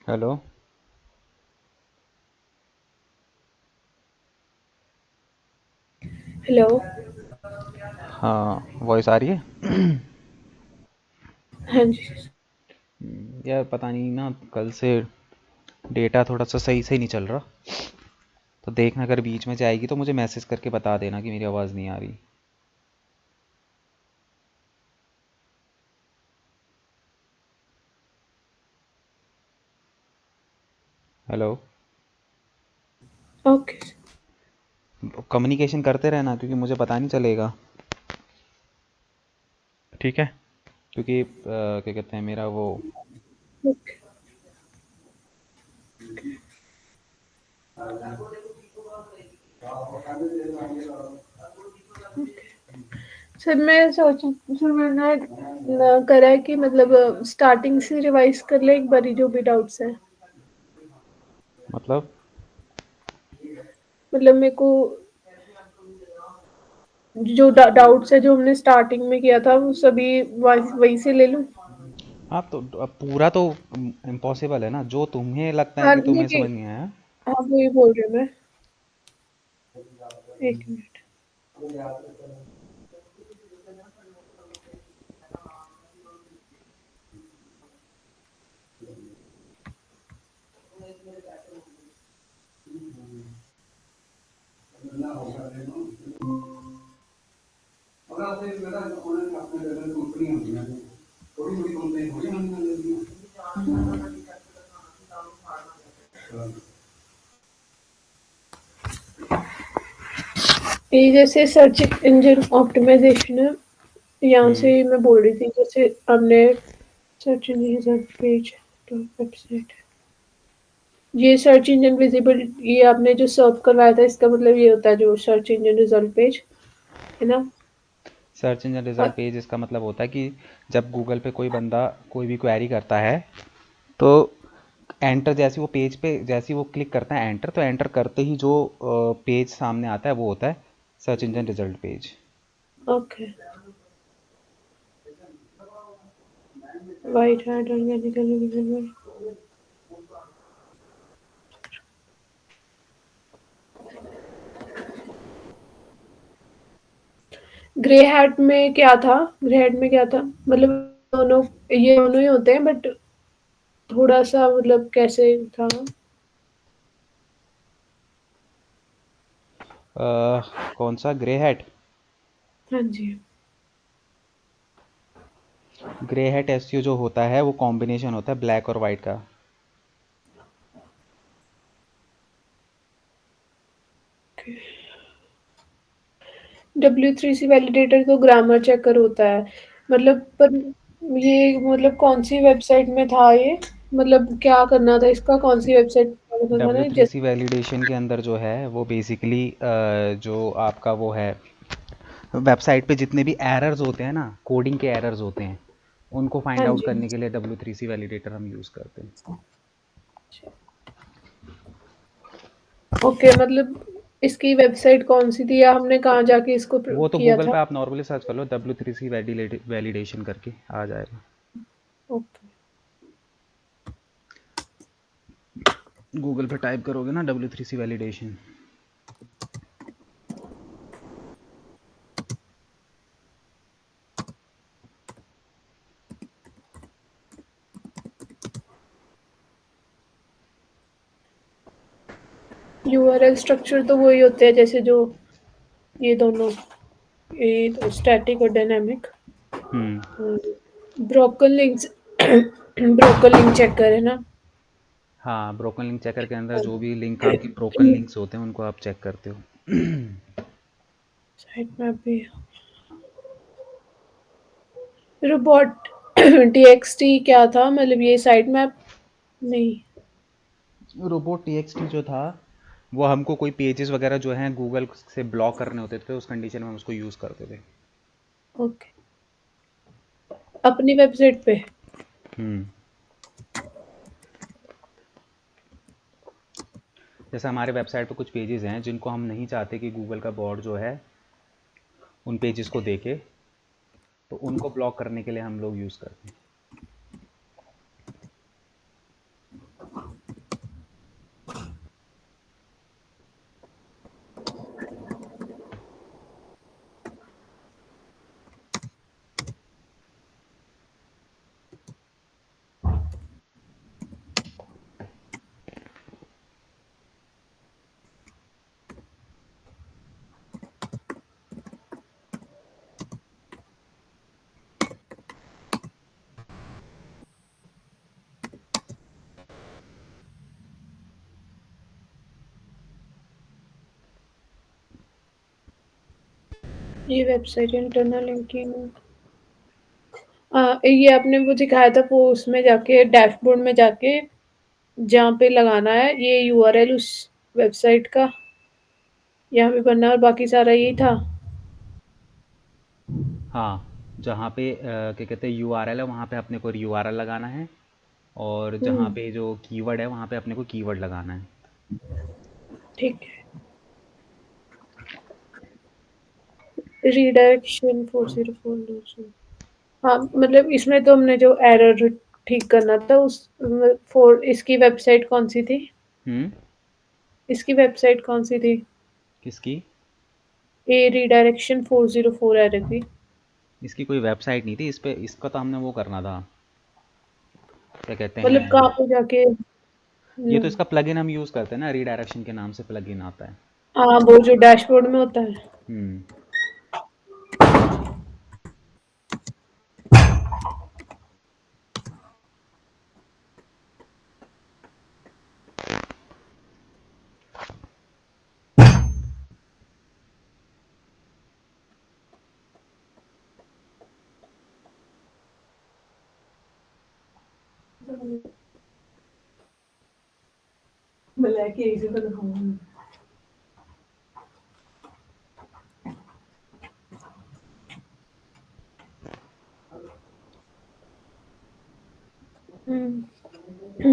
Hello. Hello. हाँ, voice आ रही है। हाँ जी। यार पता नहीं ना, कल से डेटा थोड़ा सा सही से नहीं चल रहा। तो देखना, अगर बीच में जाएगी तो मुझे मैसेज करके बता देना कि मेरी आवाज़ नहीं आ रही। हेलो। ओके। कम्युनिकेशन करते रहना, क्योंकि मुझे पता नहीं चलेगा। ठीक है। क्योंकि क्या कहते हैं, मेरा वो ओके सर, मैं सोच सर मैंने करा है कि मतलब स्टार्टिंग से रिवाइज कर ले एक बारी जो भी डाउट्स हैं। मतलब। मतलब मेरे को जो डाउट्स है जो हमने स्टार्टिंग में किया था वो सभी वही से ले लूं। हाँ, तो अब पूरा तो इम्पॉसिबल है ना, जो तुम्हें लगता है हाँ कि तुम्हें नहीं। समझ नहीं आया। हाँ वही बोल रही हूँ मैं। एक मिनट। ये जैसे सर्च इंजन ऑप्टिमाइजेशन है। यहाँ हम्म। से मैं बोल रही थी जैसे हमने search engine result page website. ये सर्च इंजन विजिबल, ये आपने जो सर्च करवाया था इसका मतलब ये होता है जो सर्च इंजन रिजल्ट पेज है ना। सर्च इंजन रिजल्ट और पेज, इसका मतलब होता है कि जब गूगल पे कोई बंदा कोई भी क्वेरी करता है, तो एंटर जैसे वो पेज पे जैसे वो क्लिक करता है एंटर, तो एंटर करते ही जो पेज सामने आता है वो होता है search engine result page. Okay. White hat organical. Grey hat में क्या था? ग्रे हैट में क्या था मतलब दोनों, ये दोनों ही होते हैं बट थोड़ा सा मतलब कैसे था? कौन सा ग्रे हैट? हाँ जी। ग्रे हैट एसईओ जो होता है वो कॉम्बिनेशन होता है ब्लैक और वाइट का। W3C वैलिडेटर तो ग्रामर चेकर होता है मतलब, पर ये मतलब कौन सी वेबसाइट में था ये? मतलब क्या करना था इसका, कौन सी वेबसाइट पे करना था डब्ल्यू ना थ्री जैसे? सी वैलिडेशन के अंदर जो है वो बेसिकली जो आपका वो है, वेबसाइट पे जितने भी एरर्स होते हैं ना, कोडिंग के एरर्स होते हैं, उनको फाइंड हाँ आउट जी। करने के लिए W3C वैलिडेटर हम यूज़ करते हैं। ओके मतलब इसकी वेबसाइट कौन सी थी या हमने कहाँ जाके इसको वो तो किया गूगल था? पे आप नॉर्मली सर्च कर लो, W3C वैलिडेशन करके आ जाएगा। ओके। गूगल पे टाइप करोगे ना W3C वैलिडेशन। यूआरएल स्ट्रक्चर तो वही होते हैं जैसे जो ये दोनों, ये तो स्टैटिक और dynamic. Hmm. Broken links broken link check करें ना। हाँ, ब्रोकन लिंक चेकर के अंदर जो भी लिंक आपकी ब्रोकन लिंक्स होते हैं उनको आप चेक करते हो। साइट मैप भी। रोबोट टीएक्सटी क्या था मतलब ये साइट मैप? नहीं। रोबोट टीएक्सटी जो था, वो हमको कोई पेजेस वगैरह जो हैं गूगल से ब्लॉक करने होते थे, तो उस कंडीशन में हम उसको यूज़ करते थे। ओके। अपनी वेबसाइट पे? हम्म। जैसे हमारे वेबसाइट पे कुछ पेजेस हैं जिनको हम नहीं चाहते कि गूगल का बॉट जो है उन पेजेस को देखे, तो उनको ब्लॉक करने के लिए हम लोग यूज़ करते हैं। ये वेबसाइट इंटरनल लिंकिंग। ये आपने वो दिखाया था वो उसमें जाके डैशबोर्ड में जाके जहाँ पे लगाना है ये यूआरएल उस वेबसाइट का यहाँ पे बनना है और बाकी सारा यही था। हाँ, जहाँ पे क्या कहते हैं यूआरएल है वहाँ पे अपने को यूआरएल लगाना है, और जहाँ हम्म, पे जो कीवर्ड है वहाँ पे अपने को कीवर्ड लगाना है। ठीक है। रिडायरेक्शन 404। हाँ मतलब इसमें तो हमने जो एरर ठीक करना था उस फॉर इसकी वेबसाइट कौन सी थी? हम्म। इसकी वेबसाइट कौन सी थी? किसकी? ए रिडायरेक्शन 404 एरर की। इसकी कोई वेबसाइट नहीं थी, इस पे इसका तो हमने वो करना था, क्या कहते मतलब हैं, कहाँ पे जाके? ये तो इसका प्लगइन हम यूज़ करते हैं ना, रीडायरेक्शन के नाम से प्लगइन आता है। हाँ वो जो डैशबोर्ड में होता है। हम्म।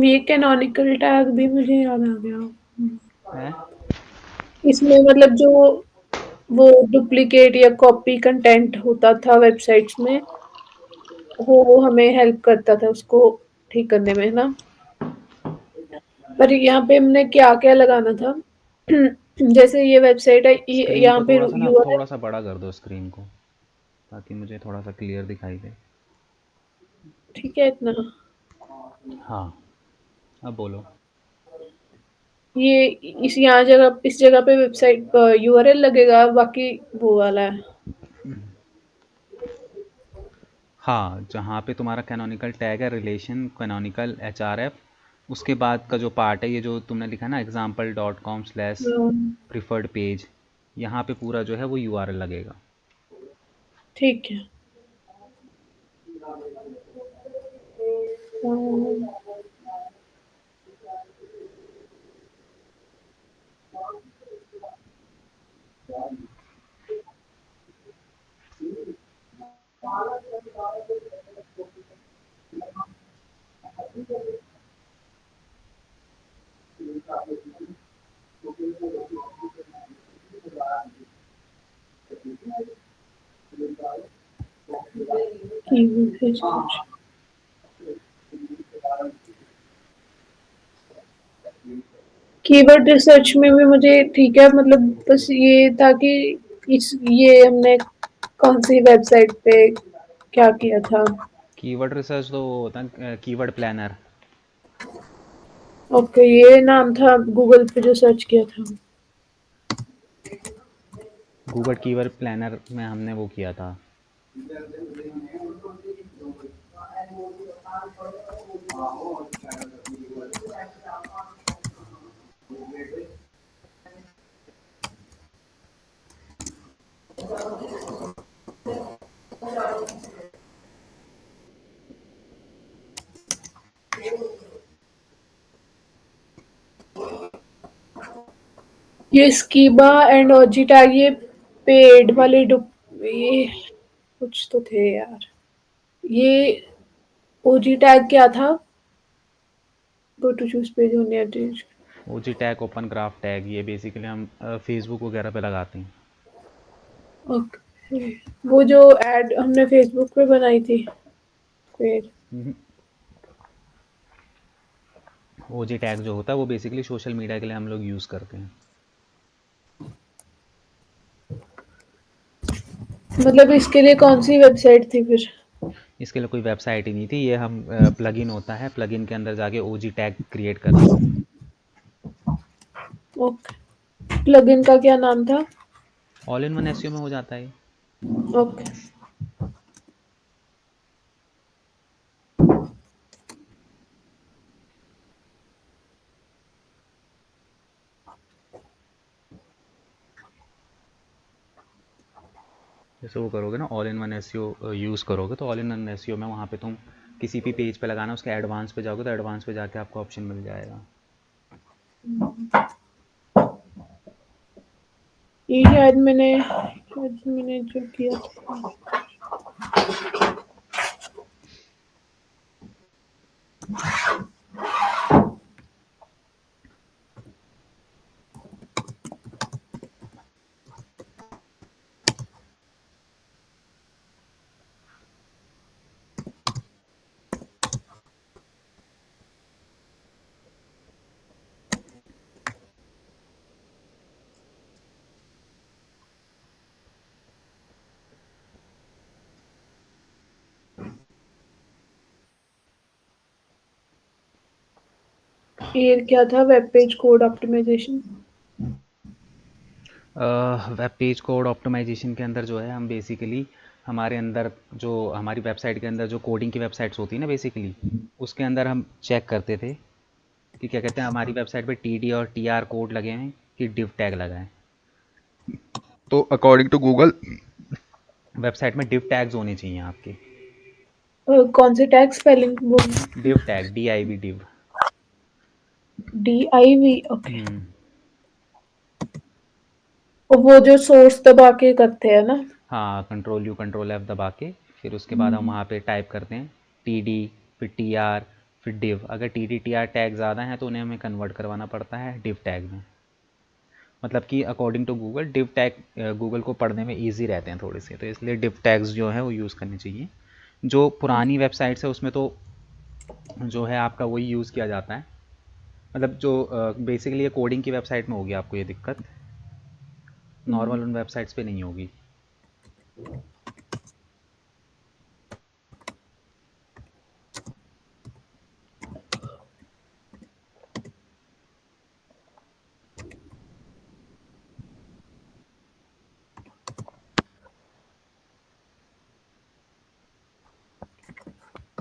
ये कैनोनिकल टैग भी मुझे याद आ गया। है। इसमें मतलब जो वो डुप्लीकेट या कॉपी कंटेंट होता था वेबसाइट्स में वो हमें हेल्प करता था उसको ठीक करने में, है ना? पर यहाँ पे हमने क्या क्या लगाना था? जैसे ये वेबसाइट है स्क्रीन यहाँ को पे थोड़ा सा ना, यूआरएल। थोड़ा सा बड़ा कर दो स्क्रीन को, ताकि मुझे थोड़ा सा क्लियर दिखाई दे। ठीक है इतना। हाँ, अब बोलो। ये इस यहाँ जगह इस जगह पे वेबसाइट यूआरएल लगेगा बाकी वो वाला है। हाँ, जहाँ पे तुम्हारा कैनोनिकल टैग है रिलेशन कैनोनिकल एचआरएफ, उसके बाद का जो पार्ट है ये जो तुमने लिखा ना example.com/preferred पेज, यहाँ पे पूरा जो है वो यूआरएल लगेगा। ठीक है। कीवर्ड रिसर्च में भी मुझे ठीक है मतलब बस ये था कि इस ये हमने कौन सी वेबसाइट पे क्या किया था? कीवर्ड रिसर्च तो वो होता है कीवर्ड प्लानर। ओके ये नाम था गूगल पे जो सर्च किया था। गूगल कीवर्ड प्लानर में हमने वो किया था। ये स्कीबा एंड ओजी टैग ये पेड वाले ये कुछ तो थे यार। ये ओजी टैग क्या था? Go to choose page on address. OG tag, open graph tag, ये बेसिकली हम फेसबुक वगैरह पे लगाते हैं। ओके वो जो एड हमने फेसबुक पे बनाई थी फिर। ओजी टैग जो होता है वो बेसिकली सोशल मीडिया के लिए हम लोग यूज़ करते हैं। मतलब इसके लिए कौन सी वेबसाइट थी फिर? इसके लिए कोई वेबसाइट ही नहीं थी, ये हम प्लगइन होता है, प्लगइन के अंदर जाके ओजी टैग क्रिएट करते हैं। ओके प्लगइन का क्या नाम था? ऑल इन वन एसईओ में हो जाता है। ओके। जैसे वो करोगे ना, all in one SEO use करोगे, तो ऑल इन वन एसईओ में वहाँ पे तुम किसी भी पेज पे लगाना, उसके एडवांस पे जाओगे तो एडवांस पे जाके आपको ऑप्शन मिल जाएगा। ये शायद मैंने जो किया था। ये क्या था, web page code optimization? Web page code optimization के अंदर जो है, हम बेसिकली हमारे अंदर जो हमारी वेबसाइट के अंदर जो कोडिंग की वेबसाइट्स होती है ना बेसिकली, उसके अंदर हम चेक करते थे कि क्या कहते हैं हमारी वेबसाइट पे टी और TR कोड लगे हैं कि डिव टैग लगा है। तो अकॉर्डिंग टू गूगल वेबसाइट में डिव टैग्स होने चाहिए आपके। कौन से टैग स्पेलिंग बोल? Div tag, DIV div. DIV, okay. Hmm. और वो जो सोर्स दबा के करते हैं ना? हाँ, Ctrl+U Ctrl+F दबा के फिर उसके बाद हम वहाँ पे टाइप करते हैं TD, फिर TR, फिर डिव। अगर TD TR टैग ज़्यादा हैं तो उन्हें हमें कन्वर्ट करवाना पड़ता है डिव टैग में। मतलब कि according to Google div tag Google को पढ़ने में ईजी रहते हैं थोड़े से, तो इसलिए डिव टैग्स जो है वो यूज़ करने चाहिए। जो पुरानी वेबसाइट्स है उसमें तो जो है आपका वही यूज़ किया जाता है। मतलब जो बेसिकली ये कोडिंग की वेबसाइट में होगी आपको ये दिक्कत, नॉर्मल उन वेबसाइट्स पे नहीं होगी।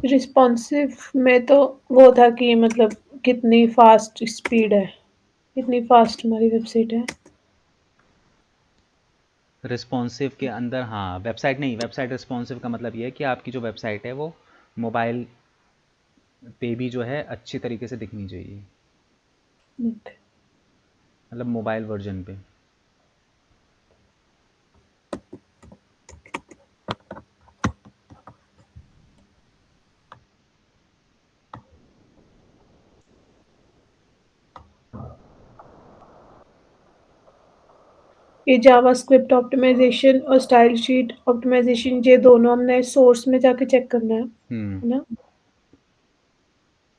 रिस्पॉन्सिव में तो वो था कि मतलब कितनी फास्ट स्पीड है, कितनी फास्ट हमारी वेबसाइट है। रिस्पॉन्सिव के अंदर हाँ, वेबसाइट नहीं, वेबसाइट रिस्पॉन्सिव का मतलब ये है कि आपकी जो वेबसाइट है वो मोबाइल पे भी जो है अच्छी तरीके से दिखनी चाहिए, मतलब मोबाइल वर्जन पे। ये जावास्क्रिप्ट ऑप्टिमाइजेशन और स्टाइल शीट ऑप्टिमाइजेशन, ये दोनों हमने सोर्स में जाके चेक करना हम्म। है ना?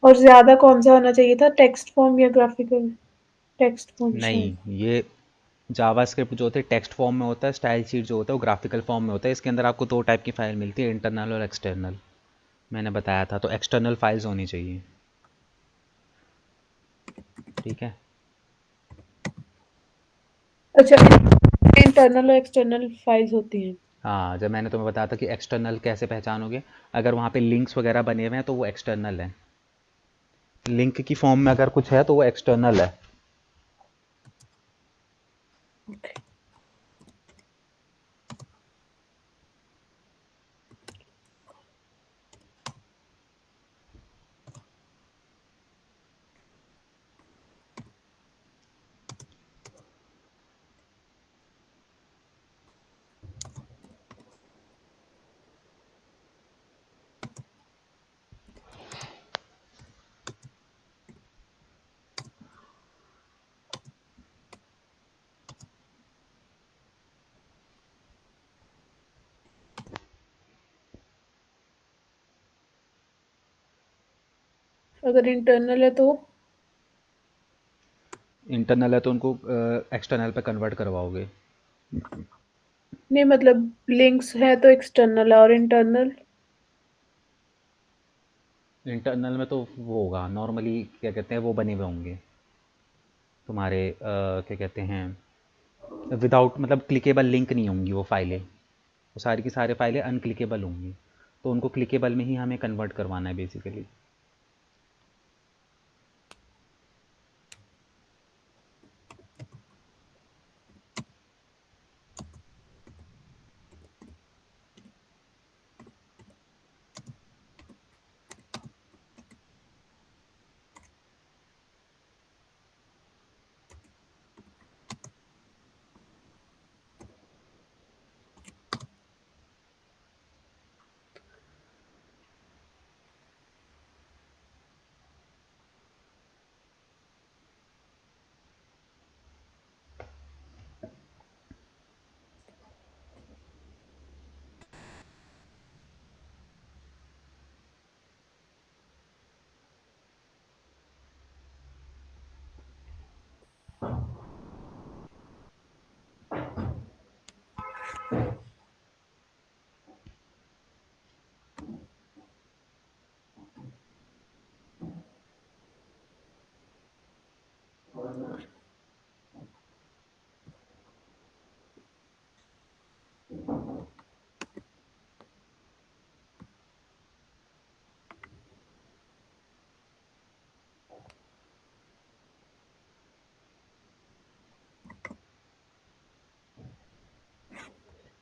और ज्यादा कौन सा होना चाहिए था, टेक्स्ट फॉर्म या ग्राफिकल? टेक्स्ट फॉर्म शायद। नहीं, ये जावास्क्रिप्ट जो होते हैं टेक्स्ट फॉर्म में होता है, स्टाइल शीट जो होता है वो ग्राफिकल फॉर्म में होता है। इसके अंदर आपको दो टाइप की फ़ाइल मिलती है, इंटरनल और एक्सटर्नल। मैंने बताया था, तो एक्सटर्नल फाइल्स होनी चाहिए। ठीक है। अच्छा, इंटरनल और एक्सटर्नल फाइल्स होती हैं। हाँ, जब मैंने तुम्हें बताया था कि एक्सटर्नल कैसे पहचानोगे, अगर वहाँ पे लिंक्स वगैरह बने हुए हैं तो वो एक्सटर्नल है। लिंक की फॉर्म में अगर कुछ है तो वो एक्सटर्नल है। ओके। अगर इंटरनल है तो? इंटरनल है तो उनको एक्सटर्नल पे कन्वर्ट करवाओगे। नहीं मतलब लिंक्स है तो एक्सटर्नल है, और इंटरनल? इंटरनल में तो वो होगा नॉर्मली, क्या कहते हैं, वो बने हुए होंगे तुम्हारे क्या कहते हैं, विदाउट मतलब क्लिकेबल लिंक नहीं होंगी वो फाइलें। वो सारी की सारी फाइलें अनक्लिकेबल होंगी, तो उनको क्लिकेबल में ही हमें कन्वर्ट करवाना है बेसिकली।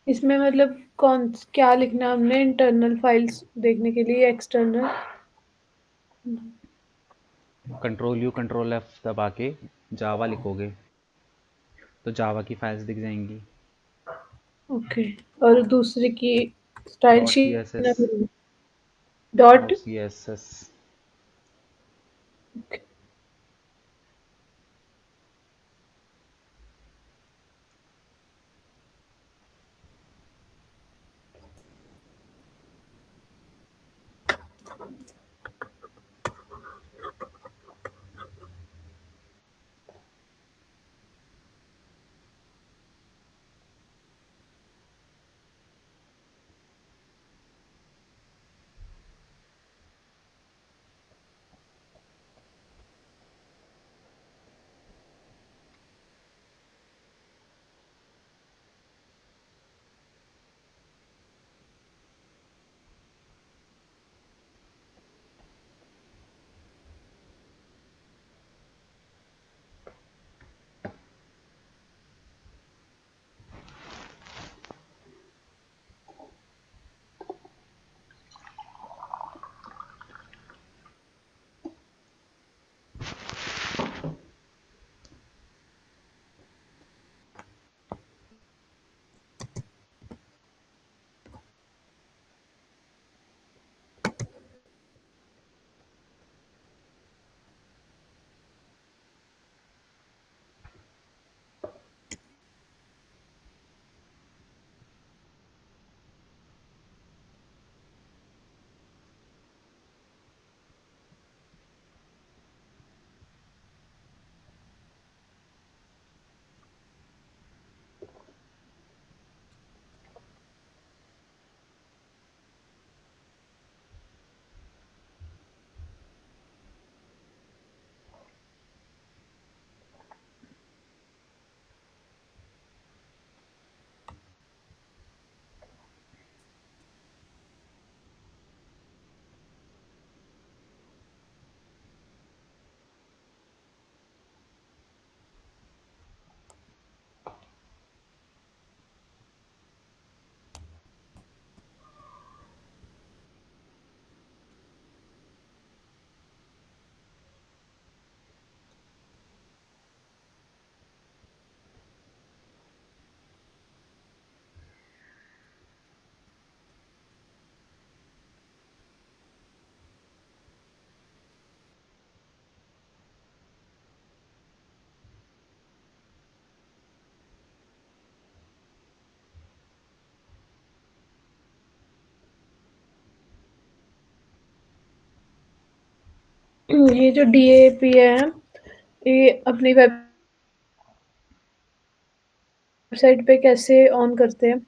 इसमें मतलब कौन क्या लिखना है हमने इंटरनल फाइल्स देखने के लिए external? Control you control F दबा के जावा लिखोगे तो जावा की फाइल्स दिख जाएंगी। ओके। और दूसरे की style dot C S S. Sheet dot. Dot C S S. ये जो डीएपी है ये अपनी वेबसाइट पे कैसे ऑन करते हैं?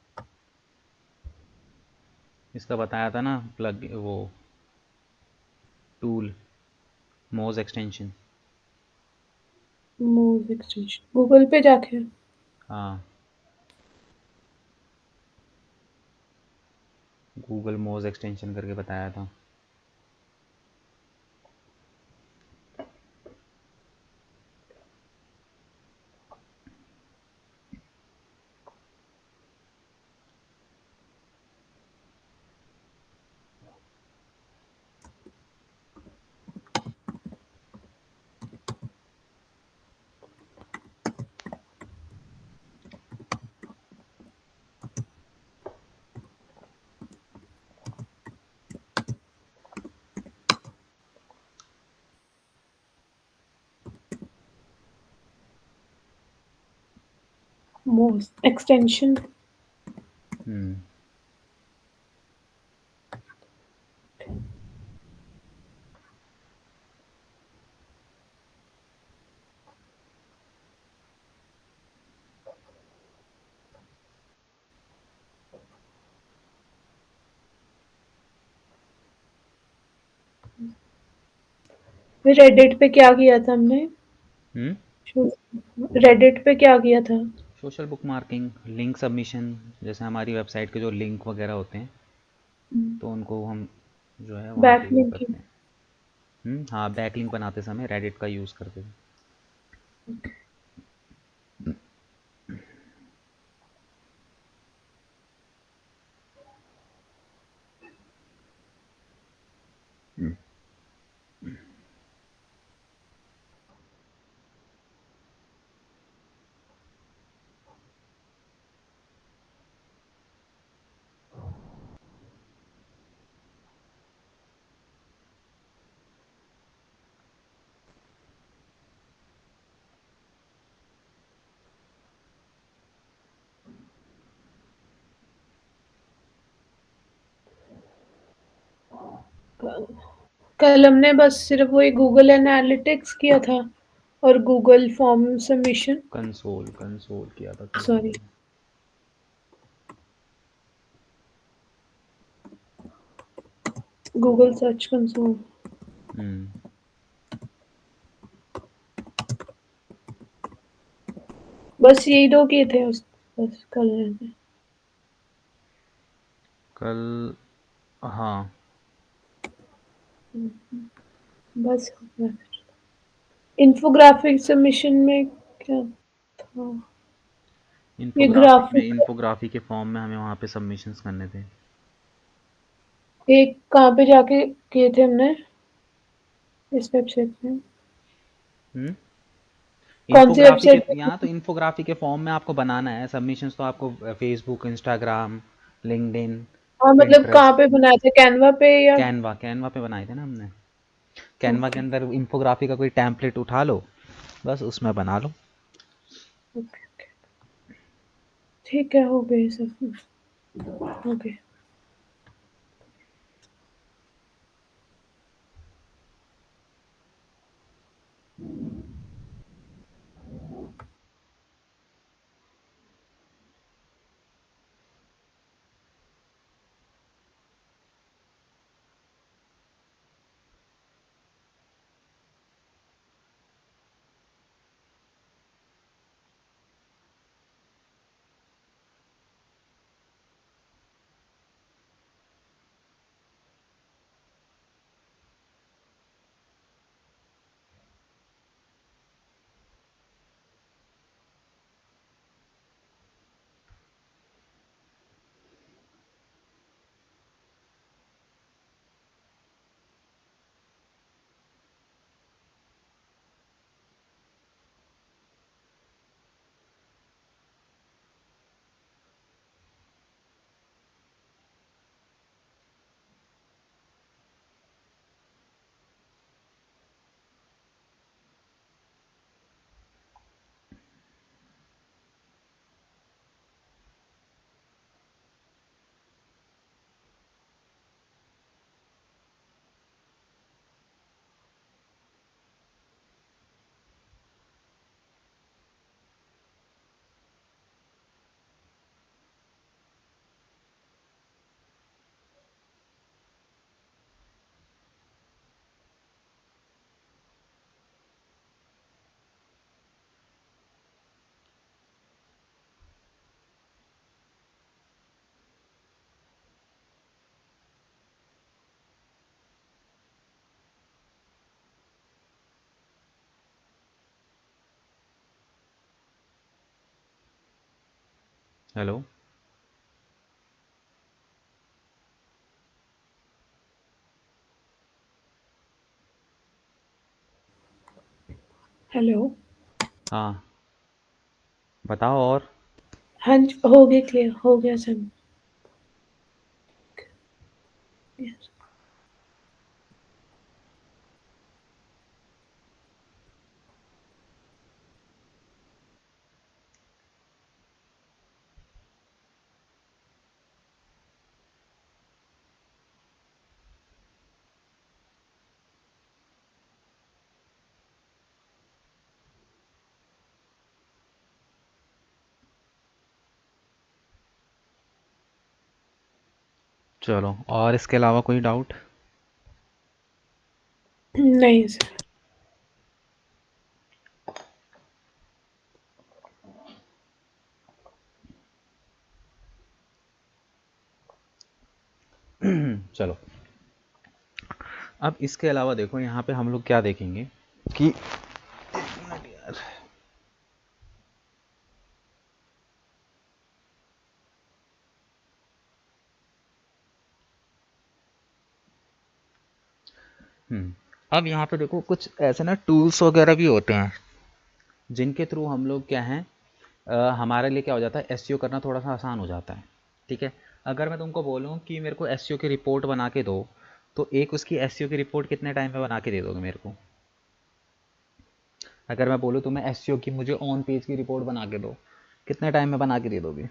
इसका बताया था ना, प्लग वो टूल, मोज एक्सटेंशन। मूव एक्सटेंशन गूगल पे जाके? हाँ, गूगल मोज एक्सटेंशन करके बताया था। Move extension. हम्म। फिर रेडिट पे क्या किया था हमने? हम्म। रेडिट पे क्या किया था? Social book marking, link submission. जैसे हमारी वेबसाइट के जो लिंक वगैरह होते हैं तो उनको हम जो है वहाँ बैक पे वो लिंकिंग। करते हैं। हाँ, बैकलिंक बनाते समय रेडिट का यूज़ करते थे। कल हमने बस सिर्फ वही गूगल एनालिटिक्स किया था और Google form submission. Console console किया था कल सॉरी, हमने। Google search console. हम्म। बस यही दो किए थे बस कल हमने। कल, हाँ। बस इन्फोग्राफिक सबमिशन में क्या था? ये इन्फोग्राफिक में, ग्राफिक इन्फोग्राफी के फॉर्म में हमें वहाँ पे सबमिशंस करने थे। एक कहाँ पे जाके किए थे हमने इस वेबसाइट में? हम्म। कौन सी इन्फोग्राफी के, वेबसाइट पे? यहाँ तो इन्फोग्राफी के फॉर्म में आपको बनाना है सबमिशंस, तो आपको फेसबुक, इंस्टाग्राम, लिंक्डइन, हाँ मतलब कहाँ पिंटरेस्ट, पे बनाया था, कैनवा पे या? कैनवा, कैनवा पे बनाए थे ना हमने। कैनवा के ओके अंदर इन्फोग्राफी का कोई टेम्पलेट उठा लो, बस उसमें बना लो। ओके ओके, ठीक है, हो गए सब। ओके। हेलो। हेलो। हाँ, बताओ और। हाँ जी, हो गया, क्लियर हो गया सब। Yes. चलो, और इसके अलावा कोई डाउट? नहीं सर। चलो, अब इसके अलावा देखो यहाँ पे हम लोग क्या देखेंगे कि, एक मिनट यार। अब यहाँ पे देखो कुछ ऐसे ना टूल्स वगैरह भी होते हैं, जिनके थ्रू हम लोग क्या हैं, हमारे लिए क्या हो जाता है, एसईओ करना थोड़ा सा आसान हो जाता है। ठीक है। अगर मैं तुमको बोलूँ कि मेरे को एसईओ की रिपोर्ट बना के दो, तो एक उसकी एसईओ की रिपोर्ट कितने टाइम में बना के दे दोगे मेरे को? अगर मैं बोलूँ तुम्हें एसईओ की मुझे ऑन पेज की रिपोर्ट बना के दो, कितने टाइम में बना के दे दोगे?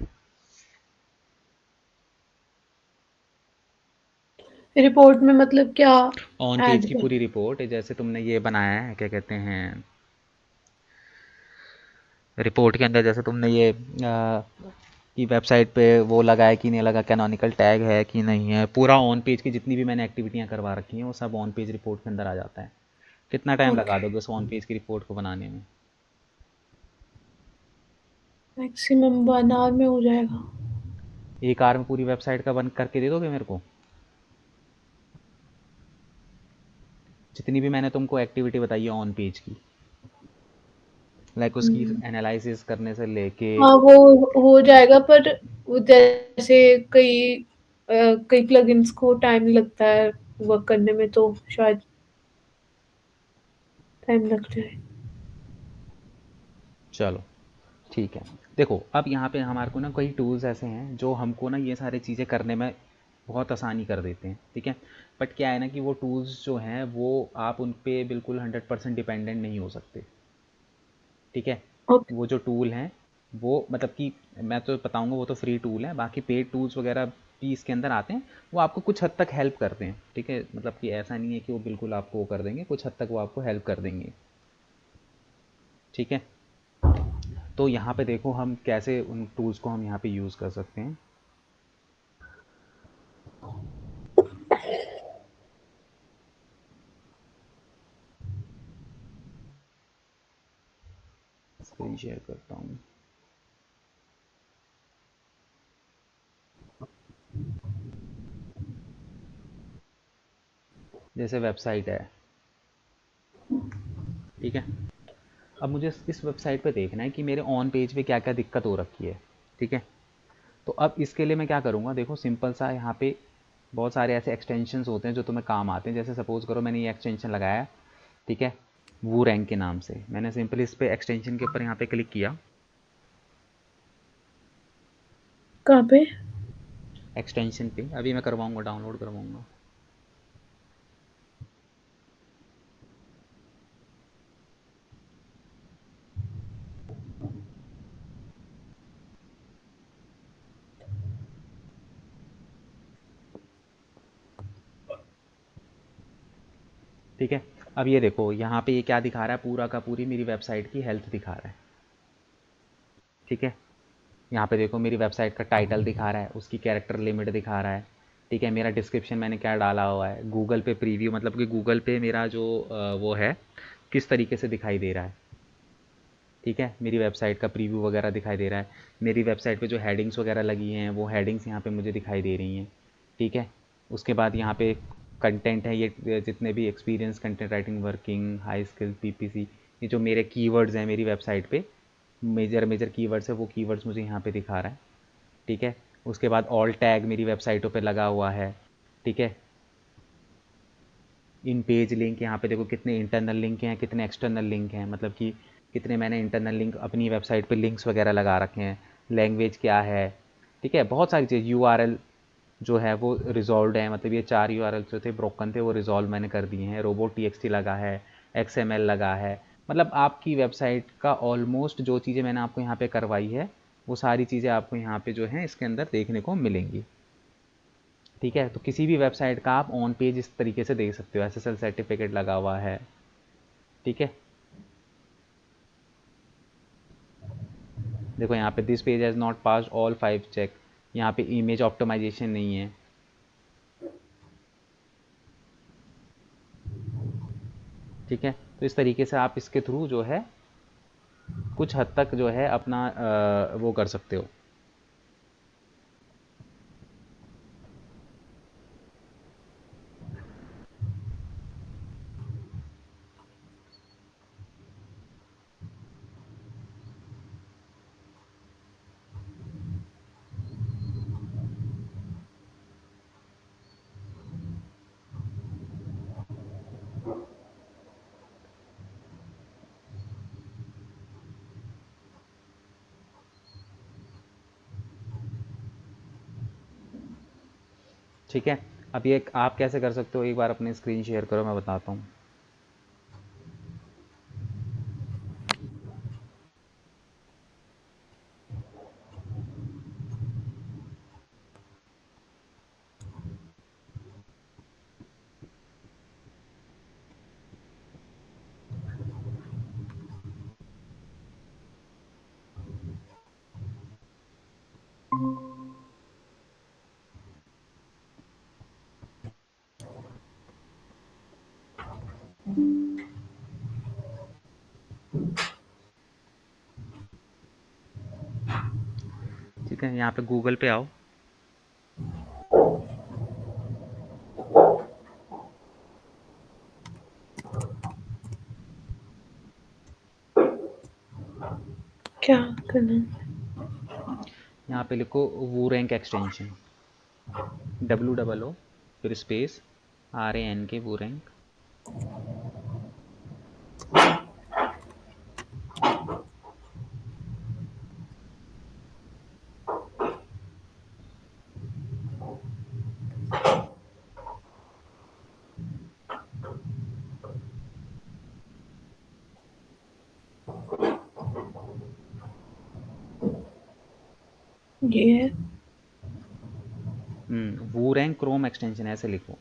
रिपोर्ट में मतलब क्या ऑन पेज ऐड की कर? पूरी रिपोर्ट, जैसे तुमने ये बनाया है क्या कहते हैं, रिपोर्ट के अंदर जैसे तुमने ये कि वेबसाइट पे वो लगा है कि नहीं लगा, कैनोनिकल टैग है कि नहीं है, पूरा ऑन पेज की जितनी भी मैंने एक्टिविटियां करवा रखी हैं वो सब ऑन पेज रिपोर्ट के अंदर आ जाता है। कितना टाइम ओके, लगा दोगे उस ऑन पेज की रिपोर्ट को बनाने में? मैक्सिमम 1 आवर में हो जाएगा। एक आवर में पूरी वेबसाइट का बन करके दे दोगे मेरे को? जितनी भी मैंने तुमको एक्टिविटी बताई है ऑन पेज की, लाइक उसकी हम्म। एनालिसिस करने से लेके। हाँ, वो हो जाएगा, पर वो जैसे कई कई प्लगइन्स को टाइम लगता है वर्क करने में, तो शायद टाइम लग जाए। चलो ठीक है। देखो अब यहाँ पे हमारे को ना कई टूल्स ऐसे हैं जो हमको ना ये सारी चीज़ें करने में बहुत आसानी कर देते हैं, ठीक है। बट क्या है ना कि वो टूल्स जो हैं वो आप उन पे बिल्कुल 100% डिपेंडेंट नहीं हो सकते, ठीक है। ओके। वो जो टूल हैं वो मतलब कि मैं तो बताऊंगा वो तो फ्री टूल है, बाकी पेड टूल्स वगैरह भी इसके अंदर आते हैं। वो आपको कुछ हद तक हेल्प करते हैं, ठीक है। मतलब कि ऐसा नहीं है कि वो बिल्कुल आपको वो कर देंगे, कुछ हद तक वो आपको हेल्प कर देंगे, ठीक है। तो यहाँ पे देखो हम कैसे उन टूल्स को हम यहाँ पे यूज़ कर सकते हैं। स्क्रीन शेयर करता हूँ। जैसे वेबसाइट है, ठीक है। अब मुझे इस वेबसाइट पे देखना है कि मेरे ऑन पेज पे क्या क्या दिक्कत हो रखी है, ठीक है। तो अब इसके लिए मैं क्या करूँगा, देखो सिंपल सा यहाँ पे बहुत सारे ऐसे एक्सटेंशंस होते हैं जो तुम्हें काम आते हैं। जैसे सपोज करो मैंने ये एक्सटेंशन लगाया, ठीक है, वो रैंक के नाम से। मैंने सिंपली इस पे एक्सटेंशन के ऊपर यहाँ पे क्लिक किया। कहाँ पे? एक्सटेंशन पे अभी मैं करवाऊँगा, डाउनलोड करवाऊँगा। ठीक है। अब ये देखो यहाँ पे ये क्या दिखा रहा है, पूरा का पूरी मेरी वेबसाइट की हेल्थ दिखा रहा है, ठीक है। यहाँ पे देखो मेरी वेबसाइट का टाइटल दिखा रहा है, उसकी कैरेक्टर लिमिट दिखा रहा है, ठीक है। मेरा डिस्क्रिप्शन मैंने क्या डाला हुआ है, गूगल पे प्रीव्यू, मतलब कि गूगल पे मेरा जो वो है किस तरीके से दिखाई दे रहा है, ठीक है। मेरी वेबसाइट का प्रीव्यू वगैरह दिखाई दे रहा है। मेरी वेबसाइट पे जो हेडिंग्स वगैरह लगी हैं वो हेडिंग्स यहाँ पे मुझे दिखाई दे रही हैं, ठीक है। उसके बाद यहाँ पे कंटेंट है, ये जितने भी experience, content writing, working, high skill, PPC, ये जो मेरे कीवर्ड्स हैं मेरी वेबसाइट पे, मेजर मेजर कीवर्ड्स है, वो कीवर्ड्स मुझे यहाँ पे दिखा रहा है, ठीक है। उसके बाद ऑल टैग मेरी वेबसाइटों पे लगा हुआ है, ठीक है। इन पेज लिंक यहाँ पे देखो कितने इंटरनल लिंक हैं, कितने एक्सटर्नल लिंक हैं, मतलब कि कितने मैंने इंटरनल लिंक अपनी वेबसाइट पे लिंक्स वगैरह लगा रखे हैं, लैंग्वेज क्या है, ठीक है। बहुत सारी चीज़, यूआरएल जो है वो रिजॉल्व है, मतलब ये 4 यूआरएल जो थे ब्रोकन थे वो रिजॉल्व मैंने कर दिए हैं। रोबोट टीएक्सटी लगा है, एक्सएमएल लगा है, मतलब आपकी वेबसाइट का ऑलमोस्ट जो चीज़ें मैंने आपको यहाँ पे करवाई है वो सारी चीज़ें आपको यहाँ पे जो है इसके अंदर देखने को मिलेंगी, ठीक है। तो किसी भी वेबसाइट का आप ऑन पेज इस तरीके से देख सकते हो, एसएसएल सर्टिफिकेट लगा हुआ है, ठीक है। देखो यहाँ पे this page has not pass all 5 check, यहाँ पे इमेज ऑप्टिमाइजेशन नहीं है, ठीक है। तो इस तरीके से आप इसके थ्रू जो है कुछ हद तक जो है अपना वो कर सकते हो। ठीक है। अब ये आप कैसे कर सकते हो, एक बार अपनी स्क्रीन शेयर करो, मैं बताता हूँ। ठीक है, यहाँ पे गूगल पे आओ। क्या करना है? यहाँ पे लिखो वो रैंक एक्सटेंशन, WOO फिर स्पेस RANK वो रैंक। ये है। वो रैंक क्रोम एक्सटेंशन ऐसे लिखो।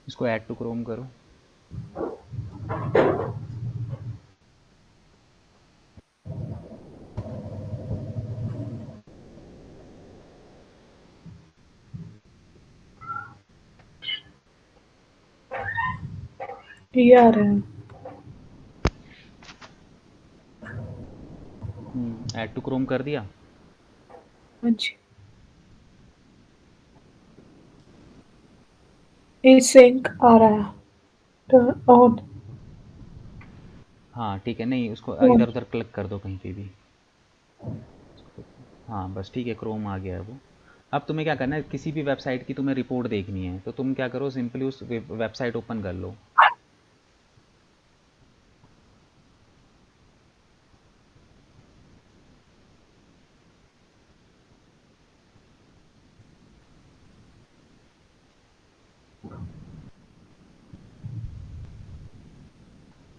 इसको ऐड टू क्रोम करो। ये आ रहा है। ऐड टू क्रोम कर दिया। हाँ जी। ये सिंक आ रहा है। Turn on. हाँ ठीक है, नहीं उसको ऑन। इधर उधर क्लिक कर दो कहीं पे भी। हाँ बस ठीक है, क्रोम आ गया है वो। अब तुम्हें क्या करना है, किसी भी वेबसाइट की तुम्हें रिपोर्ट देखनी है तो तुम क्या करो, सिंपली उस वेबसाइट ओपन कर लो।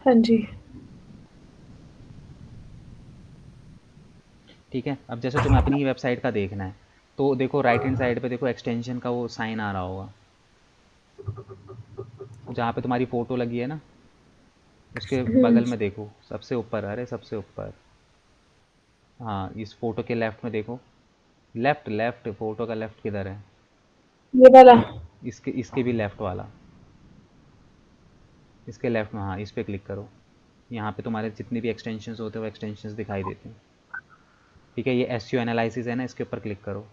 हाँ जी। ठीक है, अब जैसे तुम्हें अपनी ही वेबसाइट का देखना है तो देखो राइट हैंड साइड पे देखो एक्सटेंशन का वो साइन आ रहा होगा, जहाँ पे तुम्हारी फ़ोटो लगी है ना, उसके बगल में देखो सबसे ऊपर, अरे सबसे ऊपर। हाँ इस फोटो के लेफ्ट में देखो, लेफ्ट लेफ्ट, फोटो का लेफ्ट किधर है? ये वाला। इसके इसके भी लेफ्ट वाला, इसके लेफ्ट में, हाँ इस पर क्लिक करो। यहाँ पे तुम्हारे जितने भी एक्सटेंशंस होते हैं वो एक्सटेंशंस दिखाई देते हैं। ठीक है, ये SEO एनालिसिस है ना, इसके ऊपर क्लिक करो।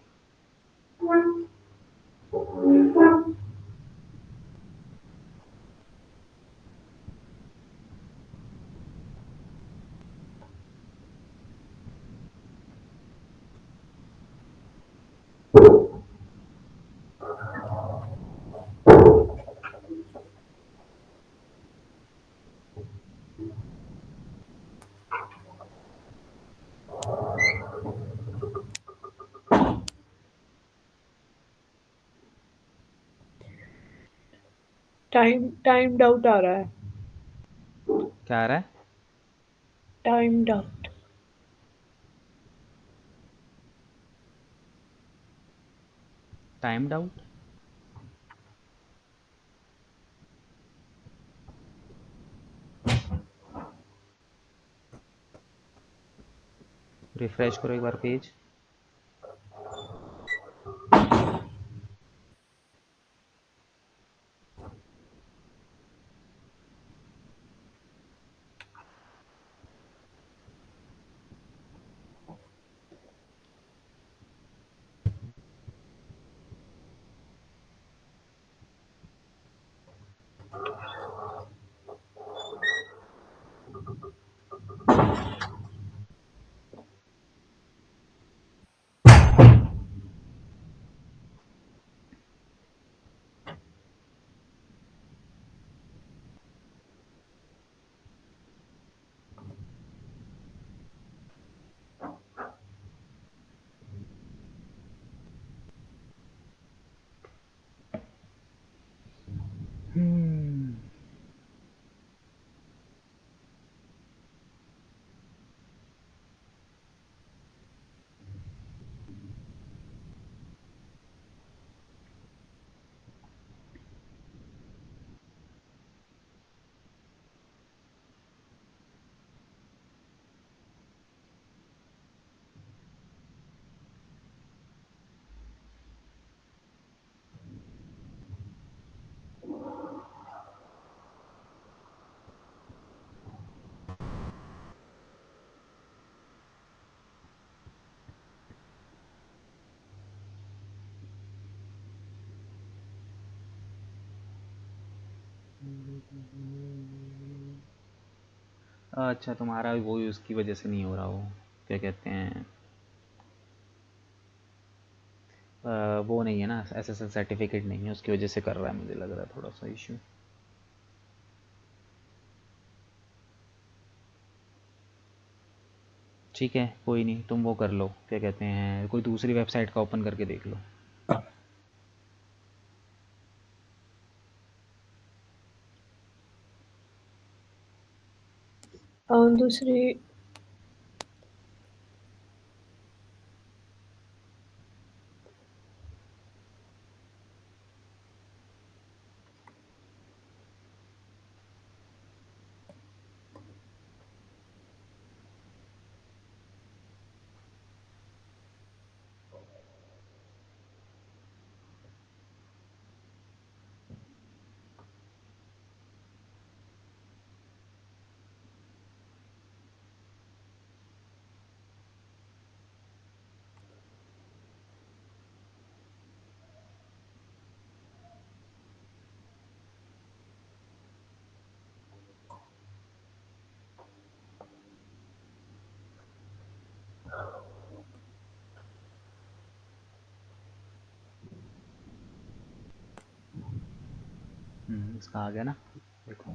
टाइम्ड आउट आ रहा है। क्या आ रहा है? Timed out. Timed out? Refresh करो एक बार पेज। अच्छा, तुम्हारा वो उसकी वजह से नहीं हो रहा, वो क्या कहते हैं, वो नहीं है ना, एसएसएल सर्टिफिकेट नहीं है, उसकी वजह से कर रहा है, मुझे लग रहा है थोड़ा सा इशू। ठीक है, कोई नहीं, तुम वो कर लो, क्या कहते हैं, कोई दूसरी वेबसाइट का ओपन करके देख लो। और दूसरी इसका आ गया ना, देखो।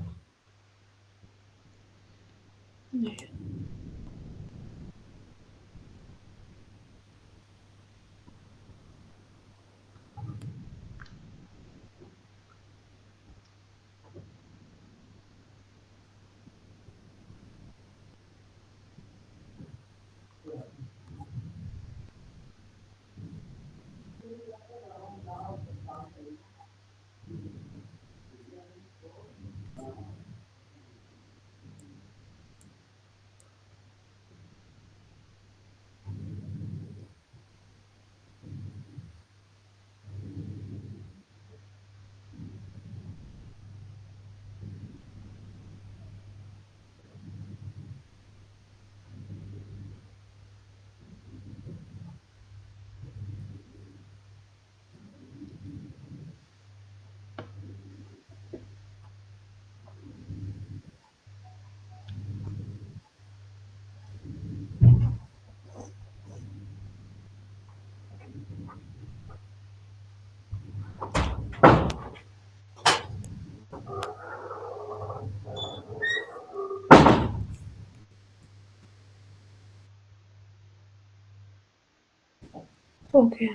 ओके।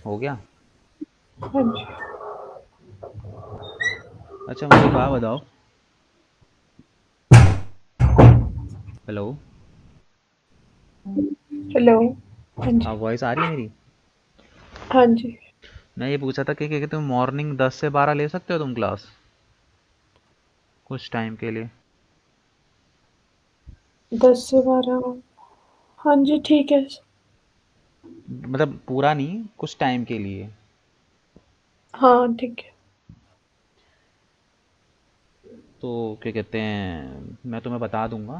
हो गया। हाँ जी। अच्छा, मुझे एक बात बताओ। हेलो। हेलो। हाँ जी। हाँ, वॉइस आ रही है मेरी? हाँ जी। मैं ये पूछा था कि तुम मॉर्निंग 10 से 12 ले सकते हो तुम क्लास, कुछ टाइम के लिए? 10 से 12। हाँ जी, ठीक है। मतलब पूरा नहीं, कुछ टाइम के लिए। हाँ, ठीक है। तो क्या कहते हैं, मैं तुम्हें बता दूंगा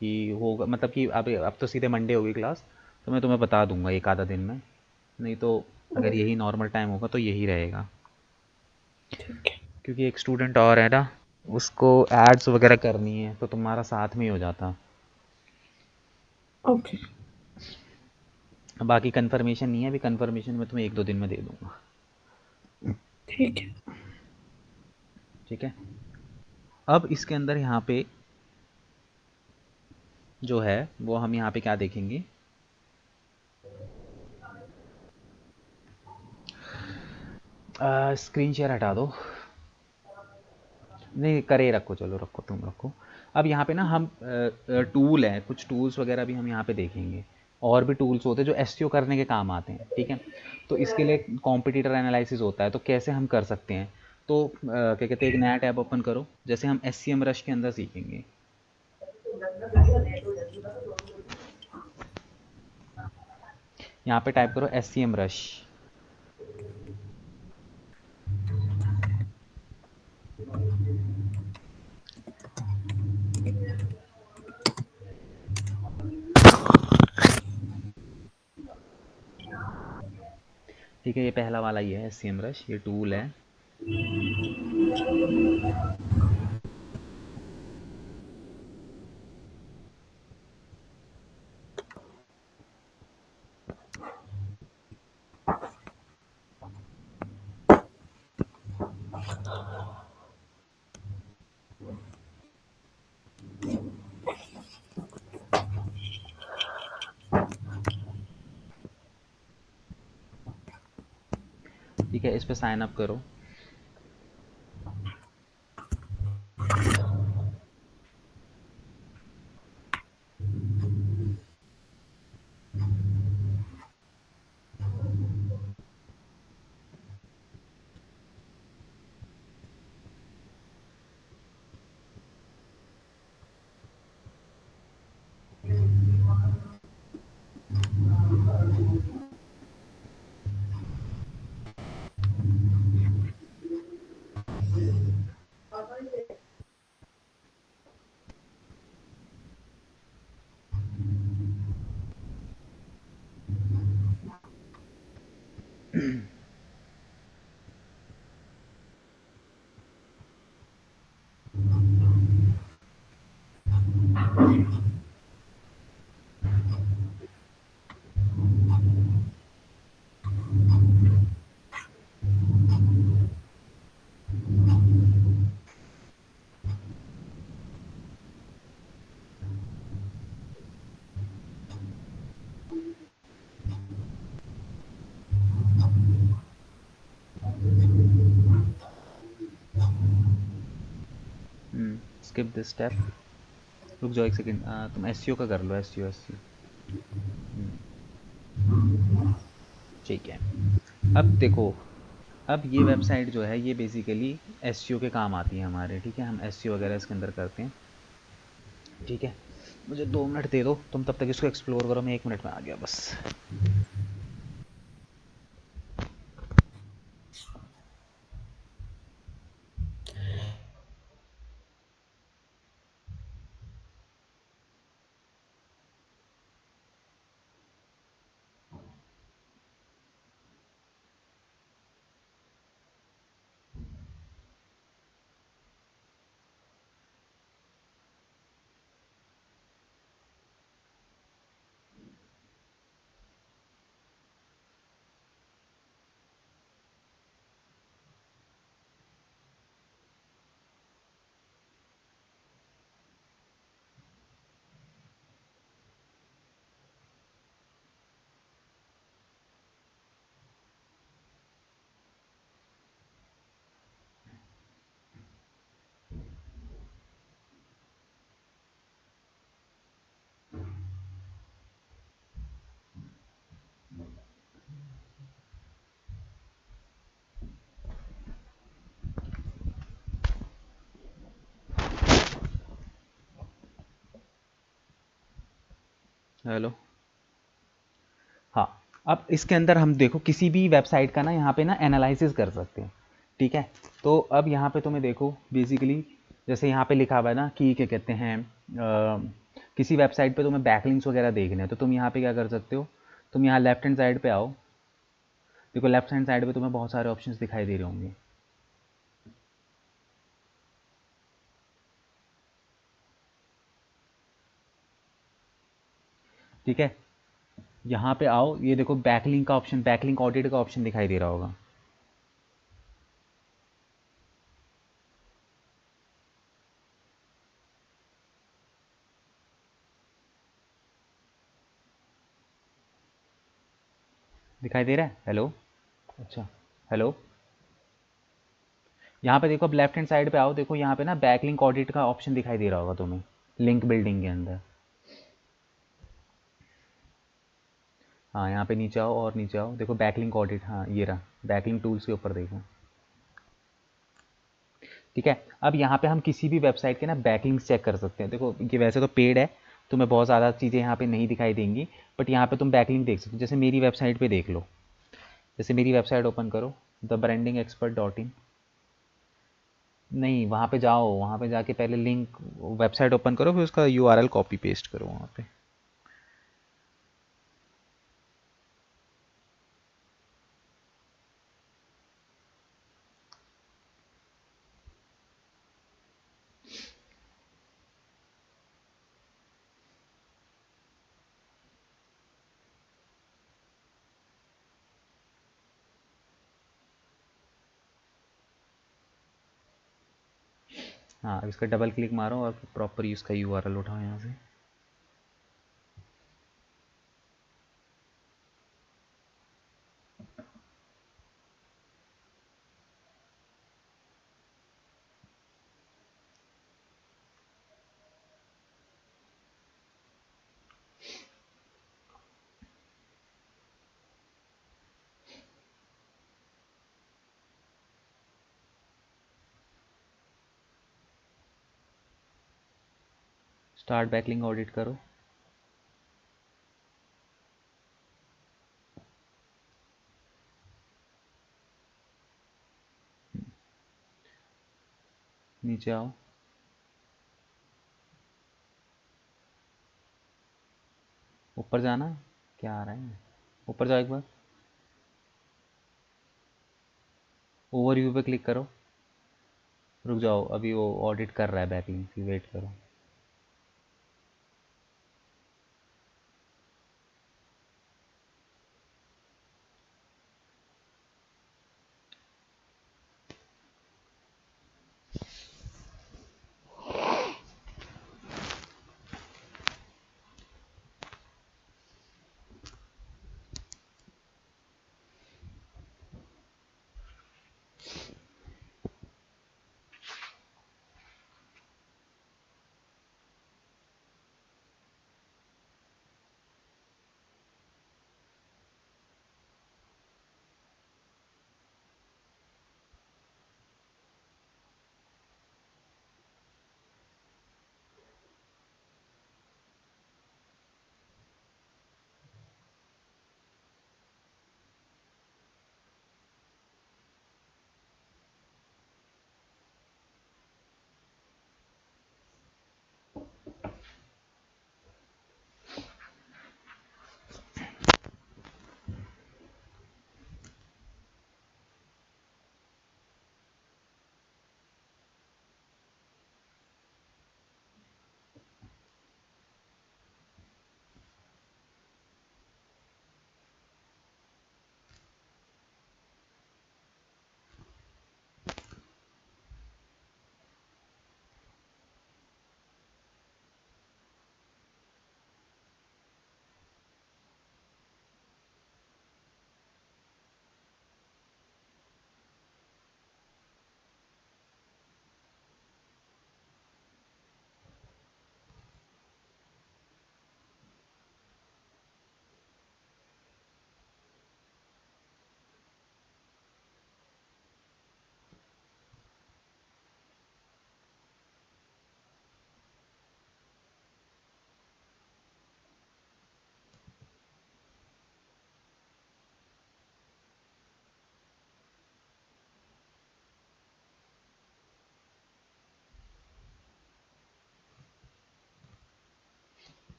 कि होगा, मतलब कि अब तो सीधे मंडे होगी क्लास, तो मैं तुम्हें बता दूंगा एक आधा दिन में। नहीं तो अगर यही नॉर्मल टाइम होगा तो यही रहेगा। ठीक है। क्योंकि एक स्टूडेंट और है ना, उसको एड्स वगैरह करनी है, तो तुम्हारा साथ में ही हो जाता। ओके। बाकी कंफर्मेशन नहीं है अभी, कंफर्मेशन मैं तुम्हें 1-2 दिन में दे दूंगा। ठीक है। ठीक है। अब इसके अंदर यहाँ पे जो है वो हम यहाँ पे क्या देखेंगे, स्क्रीन शेयर हटा दो। नहीं, करे रखो, चलो रखो, तुम रखो। अब यहाँ पे ना हम टूल है, कुछ टूल्स वगैरह भी हम यहाँ पे देखेंगे। और भी टूल्स होते हैं जो एसईओ करने के काम आते हैं, ठीक है। तो इसके लिए कॉम्पिटिटर एनालिसिस होता है, तो कैसे हम कर सकते हैं। तो क्या कहते हैं, एक नया टैब ओपन करो, जैसे हम एस सी एम रश के अंदर सीखेंगे। यहाँ पे टाइप करो एस सी एम रश। ठीक है, ये पहला वाला ये है SEM रश, ये टूल है। ठीक है, इस पे साइन अप करो। Skip this step. रुक जाओ एक सेकंड, तुम SEO का कर लो, SEO SEO। ठीक है, अब देखो, अब ये वेबसाइट जो है ये बेसिकली SEO के काम आती है हमारे। ठीक है, हम SEO वगैरह इसके अंदर करते हैं। ठीक है, मुझे 2 मिनट दे दो, तुम तब तक इसको एक्सप्लोर करो, मैं 1 मिनट में आ गया बस। हेलो। हाँ, अब इसके अंदर हम देखो किसी भी वेबसाइट का ना यहाँ पे ना एनालिसिस कर सकते हैं। ठीक है, तो अब यहाँ पे तुम्हें देखो बेसिकली, जैसे यहाँ पे लिखा हुआ है ना कि क्या कहते हैं, किसी वेबसाइट पे तुम्हें बैकलिंक्स वगैरह देखने हैं, तो तुम यहाँ पे क्या कर सकते हो, तुम यहाँ लेफ्ट हैंड साइड पे आओ। देखो लेफ्ट हैंड साइड पे तुम्हें बहुत सारे ऑप्शंस दिखाई दे रहे होंगे। ठीक है, यहाँ पे आओ, ये देखो बैकलिंक का ऑप्शन, बैकलिंक ऑडिट का ऑप्शन दिखाई दे रहा होगा। दिखाई दे रहा है? हेलो। अच्छा, हेलो। यहाँ पे देखो, अब लेफ्ट हैंड साइड पे आओ, देखो यहाँ पे ना बैकलिंक ऑडिट का ऑप्शन दिखाई दे रहा होगा तुम्हें, लिंक बिल्डिंग के अंदर। हाँ, यहाँ पे नीचे आओ और नीचे आओ, देखो बैकलिंक ऑडिट, हाँ ये रहा, बैकलिंक टूल्स के ऊपर देखो। ठीक है, अब यहाँ पे हम किसी भी वेबसाइट के ना बैकलिंक्स चेक कर सकते हैं। देखो ये वैसे तो पेड है, तुम्हें बहुत ज़्यादा चीज़ें यहाँ पे नहीं दिखाई देंगी, बट यहाँ पे तुम बैकलिंक देख सकते हो। जैसे मेरी वेबसाइट पे देख लो, जैसे मेरी वेबसाइट ओपन करो, thebrandingexpert.in। नहीं, वहाँ पे जाओ, वहाँ पे जाके पहले लिंक, वेबसाइट ओपन करो, फिर उसका URL कॉपी पेस्ट करो वहाँ पे। हाँ, अब इसका डबल क्लिक मारो और प्रॉपर इसका यूआरएल उठाओ यहाँ से। स्टार्ट बैकलिंक ऑडिट करो। नीचे आओ। ऊपर जाना। क्या आ रहा है? ऊपर जाओ एक बार। ओवरव्यू पे क्लिक करो। रुक जाओ, अभी वो ऑडिट कर रहा है बैकलिंक की, वेट करो।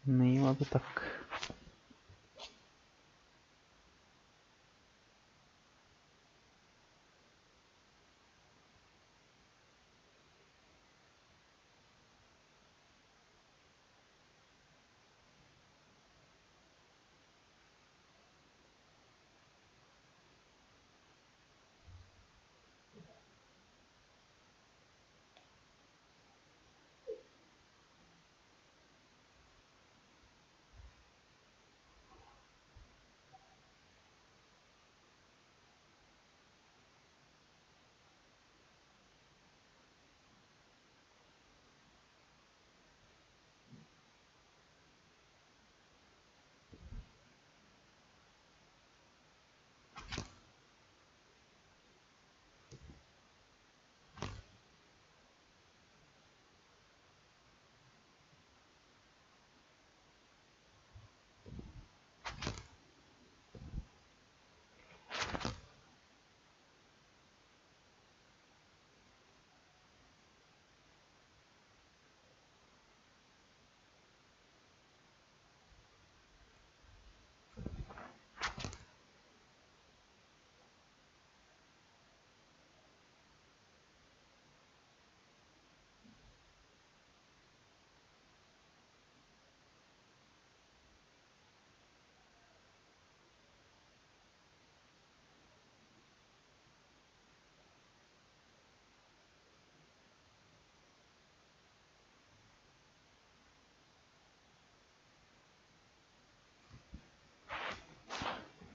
नहीं हुआ अभी तक।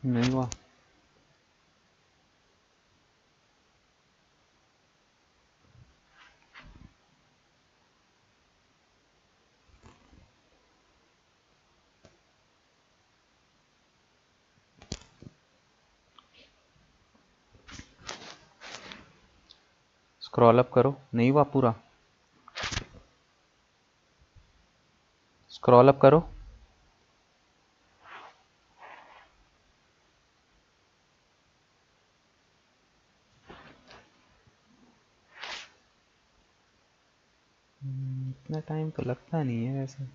नहीं हुआ। स्क्रॉल अप करो, नहीं हुआ पूरा। स्क्रॉल अप करो। इतना टाइम तो लगता नहीं है वैसे।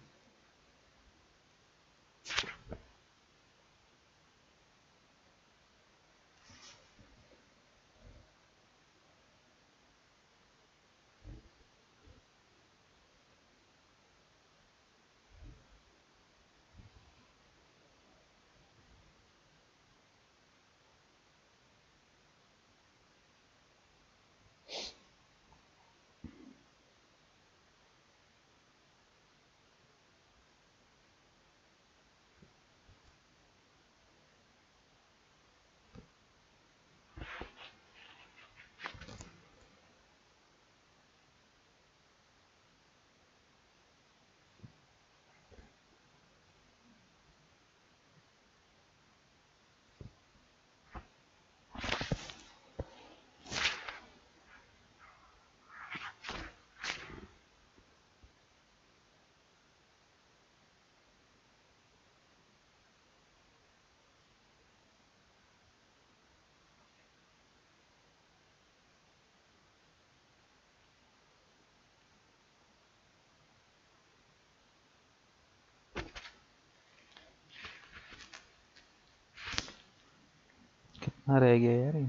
कितना रह गया यार ये?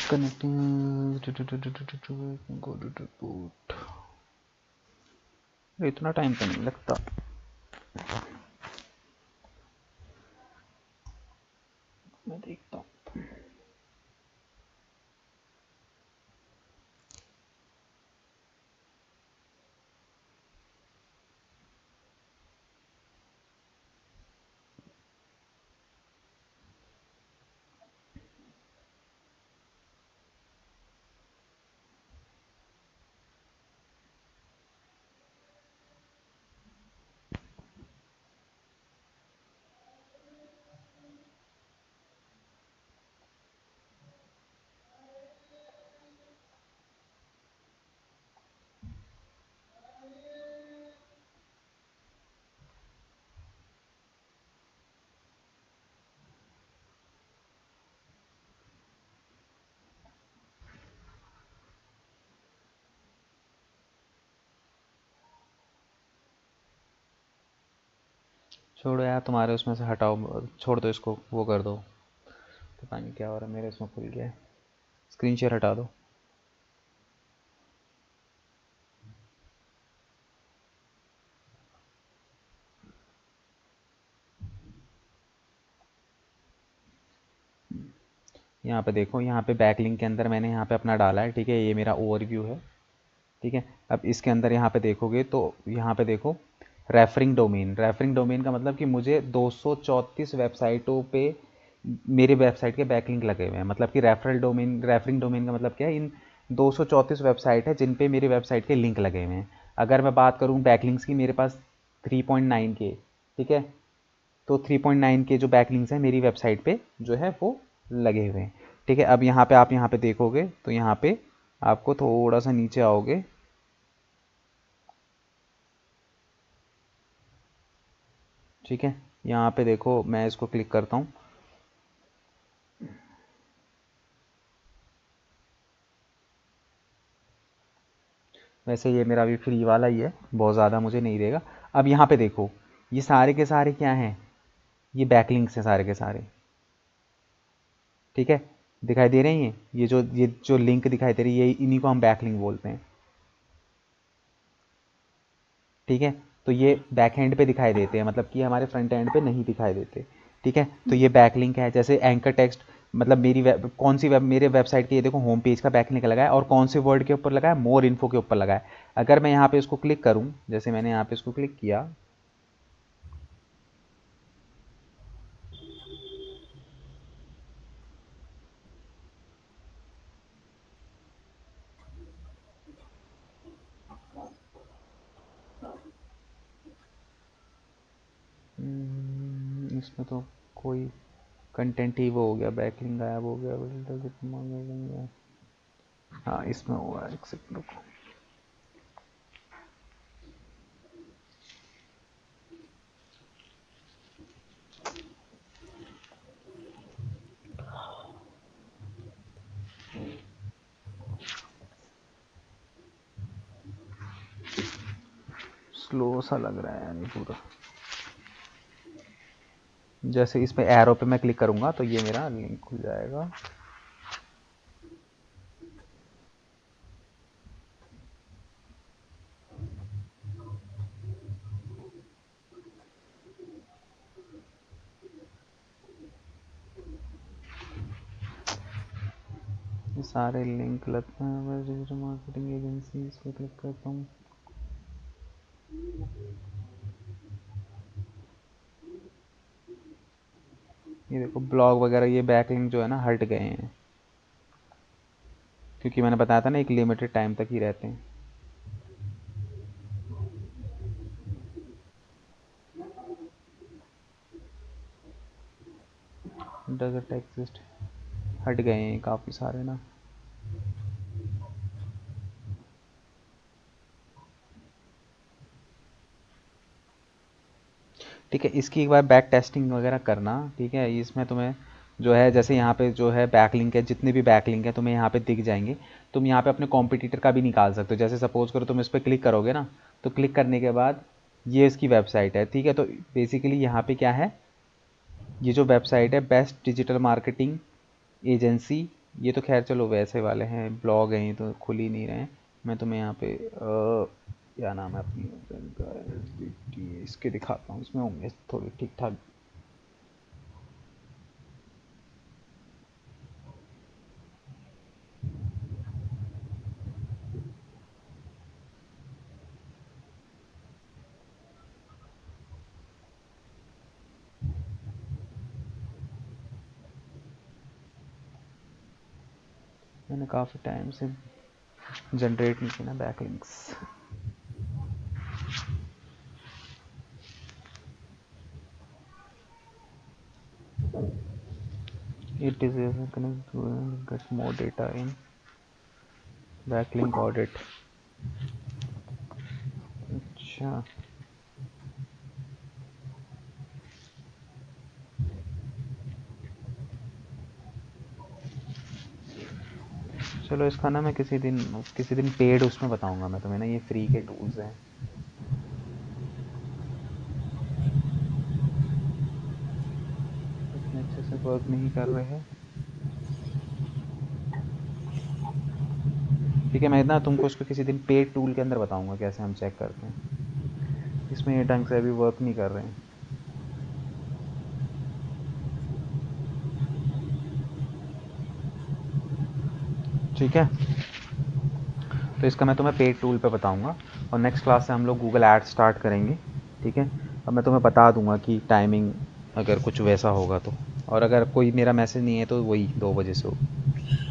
Connecting go to report. इतना टाइम तो नहीं लगता। मैं देखता हूँ। छोड़ो यार, तुम्हारे उसमें से हटाओ, छोड़ दो इसको, वो कर दो। पता नहीं क्या हो रहा है, मेरे इसमें खुल गया है। स्क्रीन शेयर हटा दो। यहाँ पे देखो, यहाँ पे बैकलिंक के अंदर मैंने यहाँ पे अपना डाला है, ठीक है। ये मेरा ओवरव्यू है, ठीक है। अब इसके अंदर यहाँ पे देखोगे तो यहाँ पे देखो रेफरिंग डोमेन। रेफरिंग डोमेन का मतलब कि मुझे 234 वेबसाइटों पे मेरे वेबसाइट के बैकलिंक लगे हुए हैं। मतलब कि रेफरिंग डोमेन का मतलब क्या है, इन 234 वेबसाइट है जिन पे मेरी वेबसाइट के लिंक लगे हुए हैं। अगर मैं बात करूँ बैकलिंक्स की, मेरे पास 3.9 के, ठीक है, तो 3.9 के जो बैकलिंक्स हैं मेरी वेबसाइट पे जो है वो लगे हुए हैं, ठीक है। अब यहाँ पे आप यहाँ पे देखोगे तो यहाँ पे आपको थोड़ा सा नीचे आओगे, ठीक है, यहाँ पे देखो, मैं इसको क्लिक करता हूँ। वैसे ये मेरा अभी फ्री वाला ही है, बहुत ज़्यादा मुझे नहीं देगा। अब यहाँ पे देखो, ये सारे के सारे क्या हैं, ये बैकलिंक्स हैं सारे के सारे, ठीक है, दिखाई दे रही हैं। ये जो लिंक दिखाई दे रही है, ये इन्हीं को हम बैकलिंक बोलते हैं, ठीक है। तो ये बैक एंड पे दिखाई देते हैं, मतलब कि हमारे फ्रंट एंड पे नहीं दिखाई देते, ठीक है। तो ये बैकलिंक है। जैसे एंकर टेक्स्ट, मतलब कौन सी मेरे वेबसाइट के, ये देखो होम पेज का बैकलिंक लगा है, और कौन से वर्ड के ऊपर लगा है, मोर इन्फो के ऊपर लगा है। अगर मैं यहाँ पे इसको क्लिक करूँ, जैसे मैंने यहाँ पे इसको क्लिक किया, इसमें तो कोई कंटेंट ही वो हो गया, बैकलिंक गायब हो गया। हाँ, इसमें हुआ है, एक सेकंड रुको। स्लो सा लग रहा है यानी पूरा। जैसे इस पे एरो पे मैं क्लिक करूंगा तो ये मेरा लिंक खुल जाएगा। ये सारे लिंक लगते हैं। मैं डिजिटल मार्केटिंग एजेंसी, इस पर क्लिक करता हूँ। ये देखो ब्लॉग वगैरह, ये बैकलिंक जो है ना हट गए हैं, क्योंकि मैंने बताया था ना एक लिमिटेड टाइम तक ही रहते हैं। डजंट एग्जिस्ट, हट गए हैं काफ़ी सारे ना। ठीक है, इसकी एक बार बैक टेस्टिंग वगैरह करना, ठीक है। इसमें तुम्हें जो है, जैसे यहाँ पे जो है बैकलिंक है, जितने भी बैकलिंक है तुम्हें यहाँ पे दिख जाएंगे। तुम यहाँ पे अपने कॉम्पिटिटर का भी निकाल सकते हो। जैसे सपोज करो तुम इस पर क्लिक करोगे ना, तो क्लिक करने के बाद ये इसकी वेबसाइट है, ठीक है। तो बेसिकली यहाँ पे क्या है, ये जो वेबसाइट है बेस्ट डिजिटल मार्केटिंग एजेंसी, ये तो खैर चलो वैसे वाले हैं, ब्लॉग हैं, ये तो खुल ही नहीं रहे हैं। मैं तुम्हें यहाँ पे क्या नाम है अपनी का, इसके दिखाता हूँ, इसमें होंगे थोड़े ठीक ठाक। मैंने काफ़ी टाइम से जनरेट नहीं किया ना backlinks. It is easy connect to get more data in backlink audit। अच्छा, चलो इसका ना मैं किसी दिन पेड उसमें बताऊंगा मैं तुम्हें ना, ये फ्री के टूल्स हैं। इतने अच्छे से वर्क नहीं कर रहे हैं, ठीक है। मैं ना तुमको उसको किसी दिन पेड टूल के अंदर बताऊंगा कैसे हम चेक करते हैं। इसमें ये ढंग से अभी वर्क नहीं कर रहे हैं, ठीक है। तो इसका मैं तुम्हें पेड टूल पे बताऊंगा, और नेक्स्ट क्लास से हम लोग गूगल एड्स स्टार्ट करेंगे, ठीक है। अब मैं तुम्हें बता दूंगा कि टाइमिंग अगर कुछ वैसा होगा तो। और अगर कोई मेरा मैसेज नहीं है तो वही 2 बजे से होगी।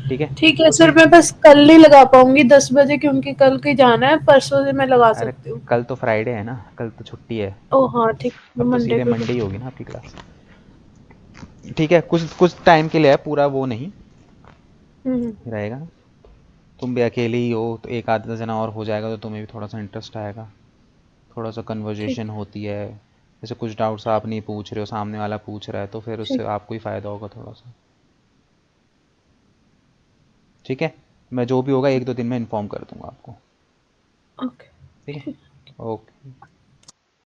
ठीक है। ठीक है उसी सर, मैं बस कल नहीं लगा पाऊंगी 10 बजे, क्योंकि कल के जाना है, परसों से मैं लगा अरे सकती हूँ। कल तो फ्राइडे है ना, कल तो छुट्टी है। ओ हाँ ठीक, मैं अब तो मंडे सीधे को मंडे ही लगा। होगी ना आपकी क्लास। ठीक है, कुछ कुछ टाइम के लिए है, पूरा वो नहीं हम्म। रहेगा। तुम भी अकेले ही हो तो एक आधा जना और हो जाएगा तो तुम्हें भी थोड़ा सा इंटरेस्ट आएगा, थोड़ा सा ठीक कन्वर्जेशन होती है। जैसे कुछ डाउट्स आप नहीं पूछ रहे हो, सामने वाला पूछ रहा है, तो फिर उससे ठीक। आपको ही फ़ायदा होगा थोड़ा सा। ठीक है, मैं जो भी होगा 1-2 दिन में इन्फॉर्म कर दूंगा आपको। ओके। ठीक है, ओके।